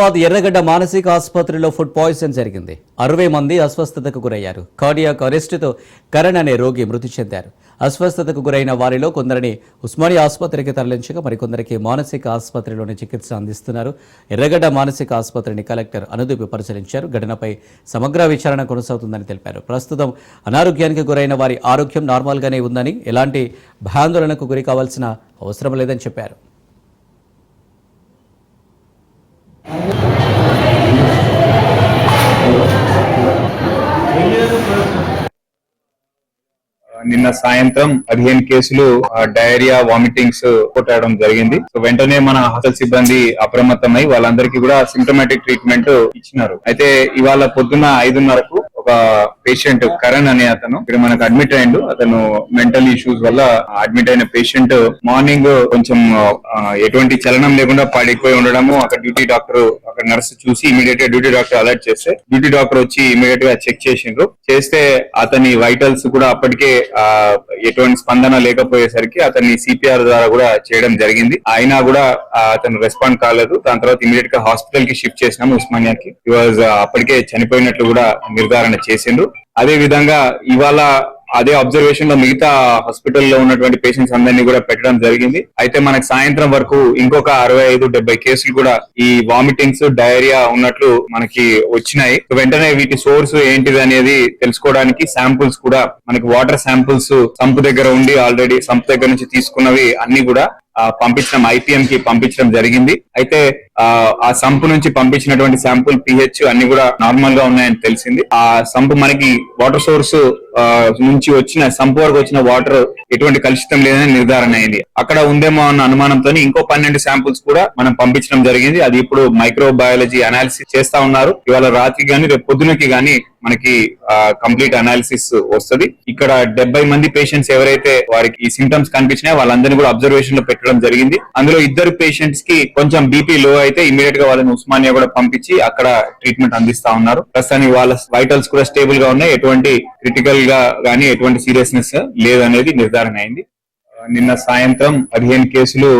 ఎర్రగడ్డ మానసిక ఆసుపత్రిలో ఫుడ్ పాయిజన్ జరిగింది. 60 మంది అస్వస్థతకు గురయ్యారు. కార్డియాక్ అరెస్టుతో కరణ్ అనే రోగి మృతి చెందారు. అస్వస్థతకు గురైన వారిలో కొందరిని ఉస్మానియా ఆసుపత్రికి తరలించగా మరికొందరికి మానసిక ఆసుపత్రిలోని చికిత్స అందిస్తున్నారు. ఎర్రగడ్డ మానసిక ఆసుపత్రిని కలెక్టర్ అనుదీప్ పరిశీలించారు. ఘటనపై సమగ్ర విచారణ కొనసాగుతుందని తెలిపారు. ప్రస్తుతం అనారోగ్యానికి గురైన వారి ఆరోగ్యం నార్మల్గానే ఉందని, ఎలాంటి భయాందోళనకు గురి కావాల్సిన అవసరం లేదని చెప్పారు. నిన్న సాయంత్రం 15 కేసులు డయేరియా, వామిటింగ్స్ రిపోర్ట్ అవడం జరిగింది. సో వెంటనే మన హాస్టల్ సిబ్బంది అప్రమత్తమై వాళ్ళందరికీ కూడా సిమ్టమాటిక్ ట్రీట్మెంట్ ఇచ్చినారు. అయితే ఇవాళ పొద్దున్న 5:30కు ఒక పేషెంట్ కరణ్ అనే అతను ఇక్కడ మనకు అడ్మిట్ అయ్యిండు. అతను మెంటల్ ఇష్యూస్ వల్ల అడ్మిట్ అయిన పేషెంట్ మార్నింగ్ కొంచెం ఎటువంటి చలనం లేకుండా పడిపోయి ఉండడము, అక్కడ డ్యూటీ డాక్టర్ అక్కడ నర్స్ చూసి ఇమీడియట్ గా డ్యూటీ డాక్టర్ అలర్ట్ చేస్తే డ్యూటీ డాక్టర్ వచ్చి ఇమీడియట్ గా చెక్ చేసిండ్రు. చేస్తే అతని వైటల్స్ కూడా అప్పటికే ఎటువంటి స్పందన లేకపోయేసరికి అతన్ని సిపిఆర్ ద్వారా కూడా చేయడం జరిగింది. అయినా కూడా అతను రెస్పాండ్ కాలేదు. దాని తర్వాత ఇమీడియట్ గా హాస్పిటల్ కి షిఫ్ట్ చేసినాము ఉస్మానియాకి. అప్పటికే చనిపోయినట్లు కూడా నిర్ధారణ చేసిండ్రు. అదే విధంగా ఇవాళ అదే అబ్జర్వేషన్ లో మిగతా హాస్పిటల్లో ఉన్నటువంటి పేషెంట్స్ అందరినీ కూడా పెట్టడం జరిగింది. అయితే మనకు సాయంత్రం వరకు ఇంకొక 65-70 కేసులు కూడా ఈ వామిటింగ్స్, డయేరియా ఉన్నట్లు మనకి వచ్చినాయి. వెంటనే వీటి సోర్స్ ఏంటిది అనేది తెలుసుకోవడానికి శాంపుల్స్ కూడా మనకి వాటర్ శాంపుల్స్ సంపు దగ్గర ఉండి ఆల్రెడీ సంపు దగ్గర నుంచి తీసుకున్నవి అన్ని కూడా పంపించడం IPM కి పంపించడం జరిగింది. అయితే ఆ సంపు నుంచి పంపించినటువంటి శాంపుల్ pH అన్ని కూడా నార్మల్ గా ఉన్నాయని తెలిసింది. ఆ సంపు మనకి వాటర్ సోర్స్ నుంచి వచ్చిన సంపు వరకు వచ్చిన వాటర్ ఎటువంటి కలుషితం లేదని నిర్ధారణ అయింది. అక్కడ ఉందేమో అన్న అనుమానంతో ఇంకో 12 శాంపుల్స్ కూడా మనం పంపించడం జరిగింది. అది ఇప్పుడు మైక్రోబయాలజీ అనాలిసిస్ చేస్తా ఉన్నారు. ఇవాళ రాత్రి గానీ రేపు పొద్దునకి గానీ మనకి కంప్లీట్ అనాలిసిస్ వస్తుంది. ఇక్కడ 70 మంది పేషెంట్స్ ఎవరైతే వారికి ఈ సింటమ్స్ కనిపించినాయో వాళ్ళందరినీ కూడా అబ్జర్వేషన్ లో పెట్టడం జరిగింది. అందులో 2 పేషెంట్స్ కి కొంచెం బీపీ లో అయితే ఇమీడియట్ గా వాళ్ళని ఉస్మానియా కూడా పంపించి అక్కడ ట్రీట్మెంట్ అందిస్తా ఉన్నారు. ప్రస్తుతానికి వాళ్ళ వైటల్స్ కూడా స్టేబుల్ గా ఉన్నాయి. ఎటువంటి క్రిటికల్ గా గానీ ఎటువంటి సీరియస్నెస్ లేదనేది నిర్ధారణ అయింది. నిన్న సాయంత్రం 15 కేసులు